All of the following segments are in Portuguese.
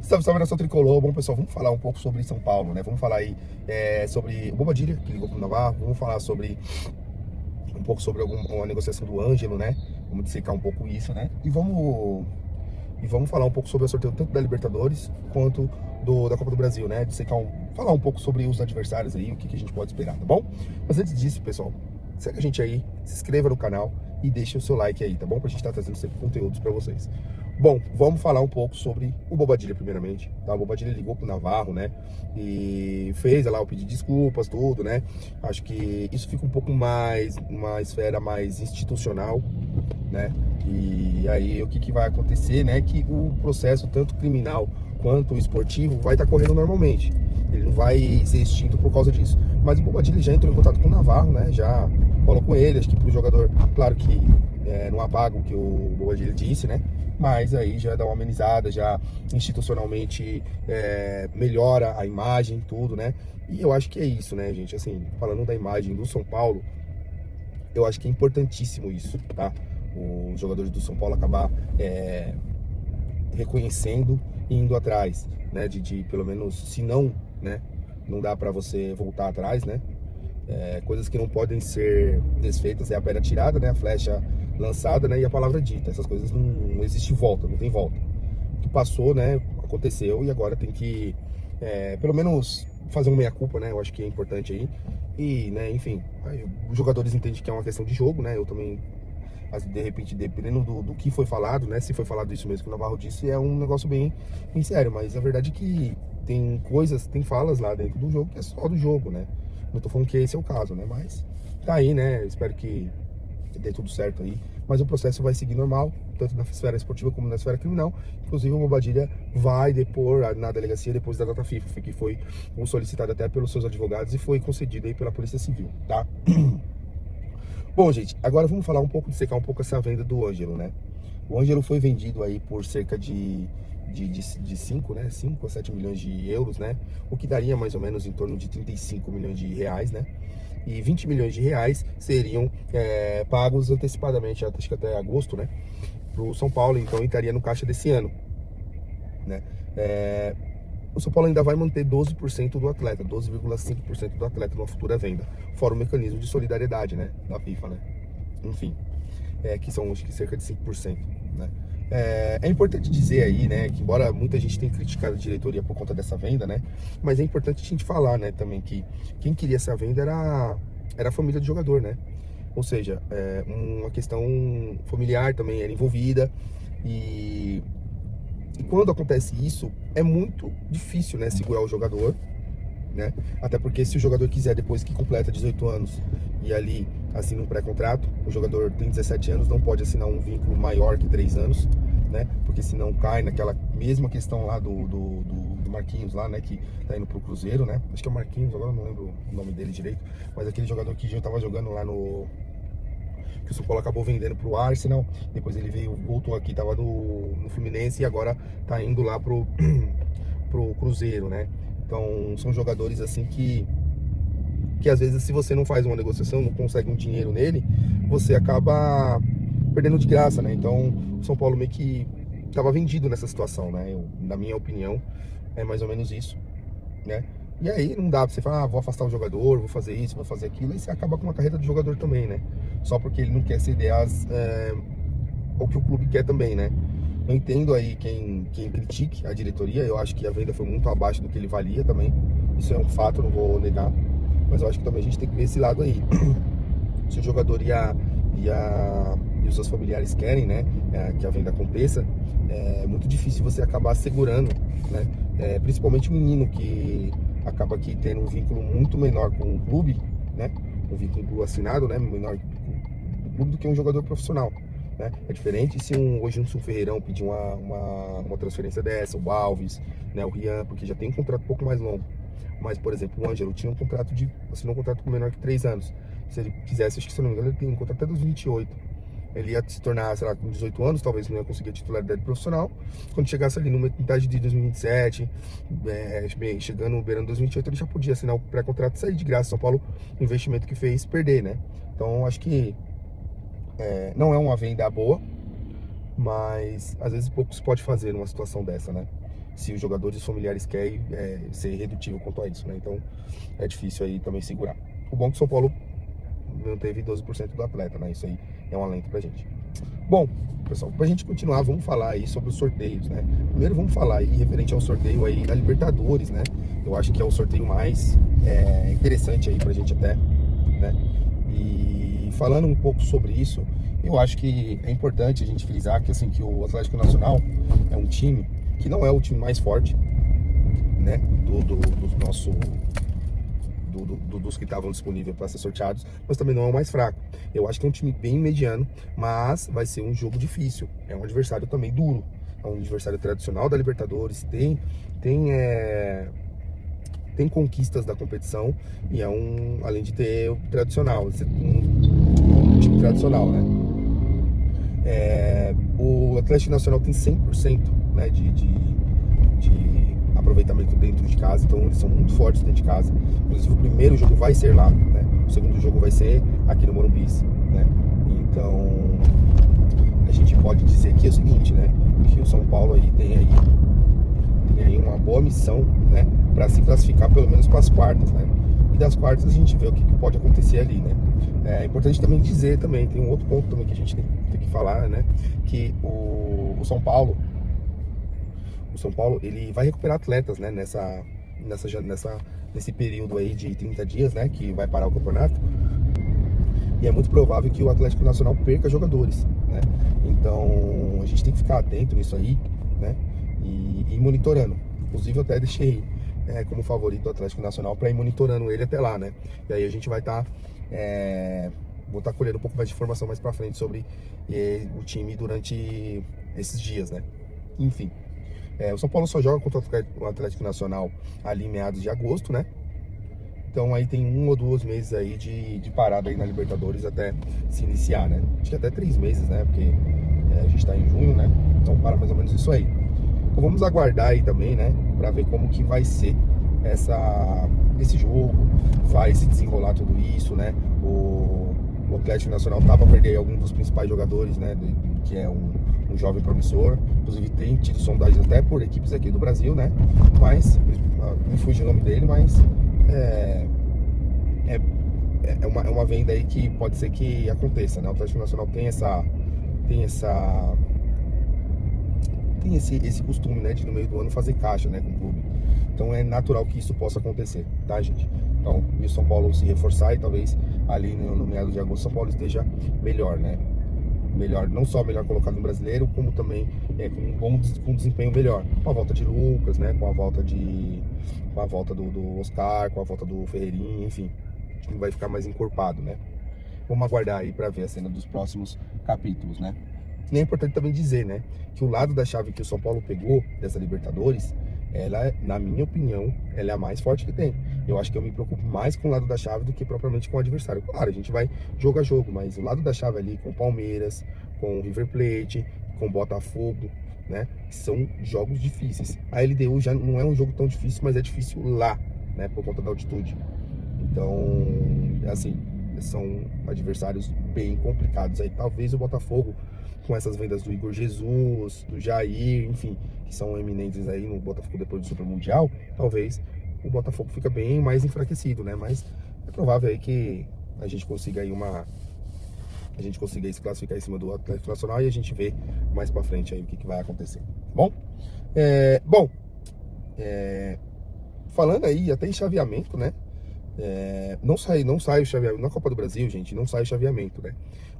Salve, salve, nação tricolor. Bom, pessoal, vamos falar um pouco sobre São Paulo, né? Vamos falar aí sobre o Bobadilla, que ligou pro Navarro. Vamos falar sobre um pouco sobre uma negociação do Ângelo, né? Vamos dissecar um pouco isso, né? E vamos falar um pouco sobre o sorteio tanto da Libertadores quanto da Copa do Brasil, né? Falar um pouco sobre os adversários aí, o que a gente pode esperar, tá bom? Mas antes disso, pessoal, segue a gente aí, se inscreva no canal e deixe o seu like aí, tá bom? Pra gente estar trazendo sempre conteúdos pra vocês. Bom, vamos falar um pouco sobre o Bobadilla primeiramente, tá? O Bobadilla ligou pro Navarro, né? E fez lá o pedido de desculpas, tudo, né? Acho que isso fica um pouco mais, uma esfera mais institucional, né? E aí o que vai acontecer, né? Que o processo, tanto criminal quanto esportivo, vai estar correndo normalmente. Ele não vai ser extinto por causa disso. Mas o Bobadilla já entrou em contato com o Navarro, né? Já falou com ele, acho que pro jogador, claro que não apaga o que o Bobadilla disse, né? Mas aí já dá uma amenizada, já institucionalmente melhora a imagem, tudo, né? E eu acho que é isso, né, gente? Assim, falando da imagem do São Paulo, eu acho que é importantíssimo isso, tá? Os jogadores do São Paulo acabar reconhecendo e indo atrás, né? De pelo menos, se não, né? Não dá pra você voltar atrás, né? Coisas que não podem ser desfeitas é a pedra tirada, né? A flecha lançada, né? E a palavra dita. Essas coisas não existe volta, não tem volta. O que passou, né? Aconteceu e agora tem que, pelo menos, fazer um meia-culpa, né? Eu acho que é importante aí. E, né? Enfim, aí, os jogadores entendem que é uma questão de jogo, né? Eu também, de repente, dependendo do que foi falado, né? Se foi falado isso mesmo que o Navarro disse, é um negócio bem sério. Mas a verdade é que tem coisas, tem falas lá dentro do jogo que é só do jogo, né? Não tô falando que esse é o caso, né? Mas tá aí, né? Espero que dê tudo certo aí. Mas o processo vai seguir normal, tanto na esfera esportiva como na esfera criminal. Inclusive o Bobadilla vai depor na delegacia depois da data FIFA, que foi solicitado até pelos seus advogados e foi concedido aí pela Polícia Civil, tá? Bom, gente, agora vamos falar um pouco, dissecar um pouco essa venda do Ângelo, né? O Ângelo foi vendido aí por cerca de 5, né? 5 a 7 milhões de euros, né? O que daria mais ou menos em torno de 35 milhões de reais, né? E 20 milhões de reais seriam pagos antecipadamente, acho que até agosto, né? Para o São Paulo, então estaria no caixa desse ano, né? O São Paulo ainda vai manter 12% do atleta, 12,5% do atleta numa futura venda, fora o mecanismo de solidariedade, né? Da FIFA, né? Enfim, que são acho que cerca de 5%, né? É importante dizer aí, né, que embora muita gente tenha criticado a diretoria por conta dessa venda, né, mas é importante a gente falar, né, também que quem queria essa venda era a família do jogador, né, ou seja, uma questão familiar também era envolvida e quando acontece isso, é muito difícil, né, segurar o jogador, né, até porque se o jogador quiser, depois que completa 18 anos e ali assina um pré-contrato, o jogador tem 17 anos, não pode assinar um vínculo maior que 3 anos, né? Porque senão cai naquela mesma questão lá do Marquinhos lá, né? Que tá indo pro Cruzeiro, né? Acho que é o Marquinhos, agora eu não lembro o nome dele direito, mas aquele jogador que já tava jogando lá que o São Paulo acabou vendendo pro Arsenal, depois ele voltou aqui, tava no Fluminense e agora tá indo lá pro Cruzeiro, né? Então são jogadores assim que às vezes, se você não faz uma negociação, não consegue um dinheiro nele, você acaba perdendo de graça, né? Então, o São Paulo meio que estava vendido nessa situação, né? Na minha opinião, é mais ou menos isso, né? E aí não dá pra você falar, vou afastar o jogador, vou fazer isso, vou fazer aquilo, e você acaba com a carreira do jogador também, né? Só porque ele não quer ceder ao que o clube quer também, né? Eu entendo aí quem critique a diretoria, eu acho que a venda foi muito abaixo do que ele valia também, isso é um fato, não vou negar. Mas eu acho que também a gente tem que ver esse lado aí. Se o jogador e os seus familiares querem, né, que a venda aconteça, é muito difícil você acabar segurando, né? Principalmente o menino que acaba aqui tendo um vínculo muito menor com o clube, né? Um vínculo assinado, né? Menor do clube do que um jogador profissional, né? É diferente se hoje um Ferreirão pedir uma transferência dessa, o Alves, né? O Rian, porque já tem um contrato um pouco mais longo. Mas, por exemplo, o Ângelo tinha assinou um contrato com menor que 3 anos. Se ele quisesse, acho que se não me engano, ele tem um contrato até dos 28. Ele ia se tornar, sei lá, com 18 anos, talvez não ia conseguir a titularidade profissional. Quando chegasse ali no metade de 2027, chegando beirando 2028, ele já podia assinar o pré-contrato e sair de graça. São Paulo, o investimento que fez, perder, né? Então, acho que não é uma venda boa, mas às vezes pouco se pode fazer numa situação dessa, né? se os jogadores familiares querem ser redutível quanto a isso, né? Então é difícil aí também segurar. O bom é que o São Paulo manteve 12% do atleta, né? Isso aí é um alento pra gente. Bom, pessoal, pra gente continuar, vamos falar aí sobre os sorteios, né? Primeiro vamos falar aí referente ao sorteio aí da Libertadores, né? Eu acho que é o sorteio mais interessante aí pra gente até, né? E falando um pouco sobre isso, eu acho que é importante a gente frisar que, assim, que o Atlético Nacional é um time que não é o time mais forte, né? Dos que estavam disponíveis para ser sorteados, mas também não é o mais fraco. Eu acho que é um time bem mediano, mas vai ser um jogo difícil. É um adversário também duro. É um adversário tradicional da Libertadores, tem conquistas da competição e além de ter o tradicional, um time tradicional, né? O Atlético Nacional tem 100%, né, de aproveitamento dentro de casa, então eles são muito fortes dentro de casa. Inclusive o primeiro jogo vai ser lá, né? O segundo jogo vai ser aqui no Morumbi, né? Então a gente pode dizer que é o seguinte, né? Que o São Paulo aí tem aí uma boa missão, né? Para se classificar pelo menos para as quartas, né? E das quartas a gente vê o que pode acontecer ali, né? É importante também dizer também, tem um outro ponto também que a gente tem que falar, né? Que o São Paulo, ele vai recuperar atletas, né? Nesse período aí de 30 dias, né? Que vai parar o campeonato. E é muito provável que o Atlético Nacional perca jogadores, né? Então a gente tem que ficar atento nisso aí, né? E ir monitorando. Inclusive eu até deixei como favorito o Atlético Nacional para ir monitorando ele até lá, né? E aí a gente vai estar vou estar colhendo um pouco mais de informação mais para frente sobre o time durante esses dias, né? Enfim, o São Paulo só joga contra o Atlético Nacional ali em meados de agosto, né? Então aí tem 1 ou 2 meses aí de parada aí na Libertadores até se iniciar, né? Acho que até 3 meses, né? Porque a gente tá em junho, né? Então para mais ou menos isso aí. Então vamos aguardar aí também, né? Pra ver como que vai ser esse jogo, vai se desenrolar tudo isso, né? O Atlético Nacional tá pra perder algum dos principais jogadores, né? Que é um jovem promissor. Inclusive tem tido sondagens até por equipes aqui do Brasil, né? Mas, me fugiu o nome dele, mas é uma venda aí que pode ser que aconteça, né? O Atlético Nacional tem esse costume, né, de no meio do ano fazer caixa, né, com o clube. Então é natural que isso possa acontecer, tá, gente? Então, e o São Paulo se reforçar e talvez ali no meados de agosto São Paulo esteja melhor, né? Melhor, não só melhor colocado no brasileiro, como também com um desempenho melhor. Com a volta de Lucas, né? Com a volta do Oscar, com a volta do Ferreirinha, enfim. O time vai ficar mais encorpado, né? Vamos aguardar aí para ver a cena dos próximos capítulos, né? E é importante também dizer, né, que o lado da chave que o São Paulo pegou dessa Libertadores, ela, na minha opinião, ela é a mais forte que tem. Eu acho que eu me preocupo mais com o lado da chave do que propriamente com o adversário. Claro, a gente vai jogo a jogo, mas o lado da chave ali com o Palmeiras, com o River Plate, com o Botafogo, né, são jogos difíceis. A LDU já não é um jogo tão difícil, mas é difícil lá, né, por conta da altitude. Então, assim, são adversários bem complicados. Aí talvez o Botafogo, com essas vendas do Igor Jesus, do Jair, enfim, que são eminentes aí no Botafogo depois do Super Mundial, talvez o Botafogo fica bem mais enfraquecido, né? Mas é provável aí que a gente consiga aí se classificar em cima do Atlético Nacional e a gente vê mais pra frente aí o que vai acontecer. Bom? Falando aí até em chaveamento, né? Não sai o chaveamento na Copa do Brasil, gente, não sai o chaveamento, né?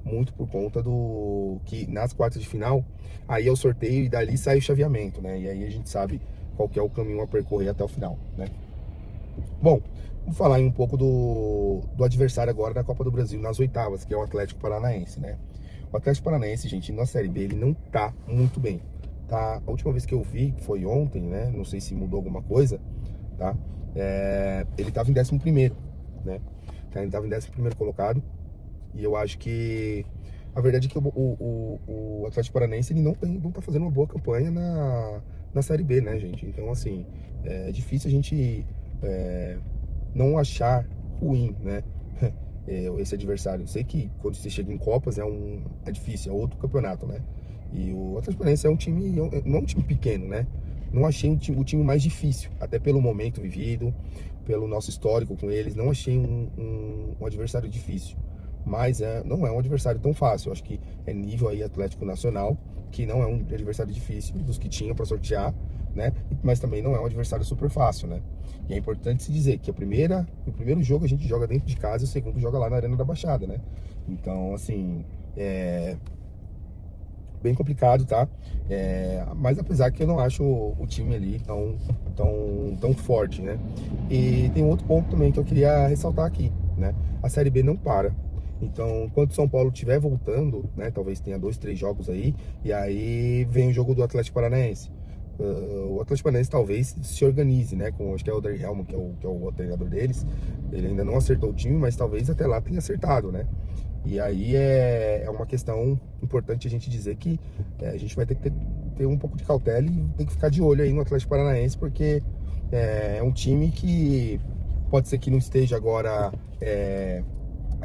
Muito por conta do que nas quartas de final aí é o sorteio e dali sai o chaveamento, né? E aí a gente sabe qual que é o caminho a percorrer até o final, né? Bom, vamos falar aí um pouco do adversário agora da Copa do Brasil nas oitavas, que é o Atlético Paranaense, né? O Atlético Paranaense, gente, na Série B ele não tá muito bem, tá? A última vez que eu vi foi ontem, né? Não sei se mudou alguma coisa, tá? Ele estava em 11º, né? Ele estava em 11º colocado. E eu acho que a verdade é que o Atlético Paranaense ele não tá fazendo uma boa campanha na Série B, né, gente? Então, assim, é difícil a gente não achar ruim, né? Esse adversário. Eu sei que quando você chega em Copas é difícil, é outro campeonato, né? E o Atlético Paranaense é um time, não é um time pequeno, né? não achei o time mais difícil, até pelo momento vivido, pelo nosso histórico com eles, não achei um adversário difícil. Mas não é um adversário tão fácil. Eu acho que é nível aí Atlético Nacional, que não é um adversário difícil dos que tinha para sortear, né? Mas também não é um adversário super fácil, né? E é importante se dizer que o primeiro jogo a gente joga dentro de casa e o segundo joga lá na Arena da Baixada, né? Então, assim, bem complicado, tá? Mas apesar que eu não acho o time ali tão forte, né? E tem um outro ponto também que eu queria ressaltar aqui, né? A Série B não para. Então, quando o São Paulo estiver voltando, né? Talvez tenha 2, 3 jogos aí, e aí vem o jogo do Atlético Paranaense. O Atlético Paranaense talvez se organize, né? Acho que é o Odair Hellmann, que é o treinador deles. Ele ainda não acertou o time, mas talvez até lá tenha acertado, né? E aí é uma questão importante a gente dizer que a gente vai ter que ter um pouco de cautela e tem que ficar de olho aí no Atlético Paranaense, porque é um time que pode ser que não esteja agora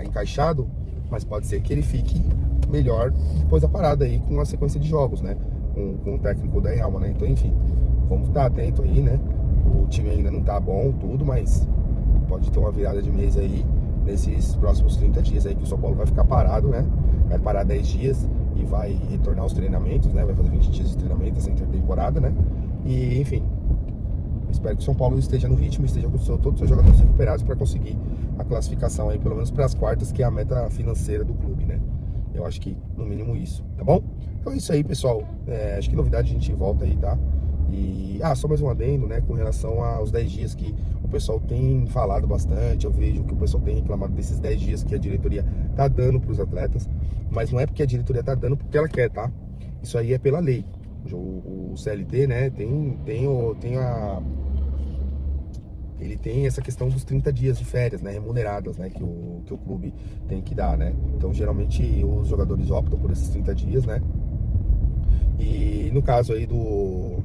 encaixado, mas pode ser que ele fique melhor depois da parada aí com a sequência de jogos, né? Com o técnico da Real, né? Então, enfim, vamos estar atento aí, né? O time ainda não tá bom, tudo, mas pode ter uma virada de mês aí nesses próximos 30 dias aí que o São Paulo vai ficar parado, né? Vai parar 10 dias e vai retornar aos treinamentos, né? Vai fazer 20 dias de treinamento essa intertemporada, né? E, enfim, espero que o São Paulo esteja no ritmo, esteja com todos os seus jogadores recuperados para conseguir a classificação aí, pelo menos para as quartas, que é a meta financeira do clube, né? Eu acho que no mínimo isso, tá bom? Então é isso aí, pessoal. Acho que novidade a gente volta aí, tá? E, só mais um adendo, né? Com relação aos 10 dias que o pessoal tem falado bastante. Eu vejo que o pessoal tem reclamado desses 10 dias que a diretoria tá dando para os atletas. Mas não é porque a diretoria tá dando porque ela quer, tá? Isso aí é pela lei. O CLT, né? Ele tem essa questão dos 30 dias de férias, né, remuneradas, né, que o clube tem que dar, né? Então, geralmente, os jogadores optam por esses 30 dias, né? E no caso aí do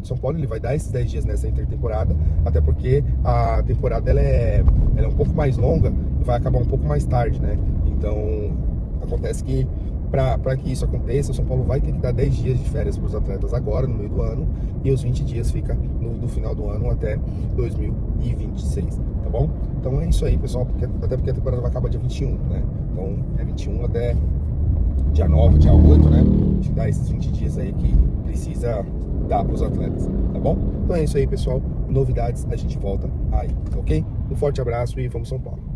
São Paulo, ele vai dar esses 10 dias nessa intertemporada, até porque a temporada ela é um pouco mais longa e vai acabar um pouco mais tarde, né? Então, acontece que para que isso aconteça, o São Paulo vai ter que dar 10 dias de férias para os atletas agora, no meio do ano, e os 20 dias fica do final do ano até 2026, tá bom? Então é isso aí, pessoal, até porque a temporada vai acabar dia 21, né? Então é 21 até dia 9, dia 8, né? A gente dá esses 20 dias aí que precisa dar para os atletas, tá bom? Então é isso aí, pessoal. Novidades, a gente volta aí, ok? Um forte abraço e vamos São Paulo.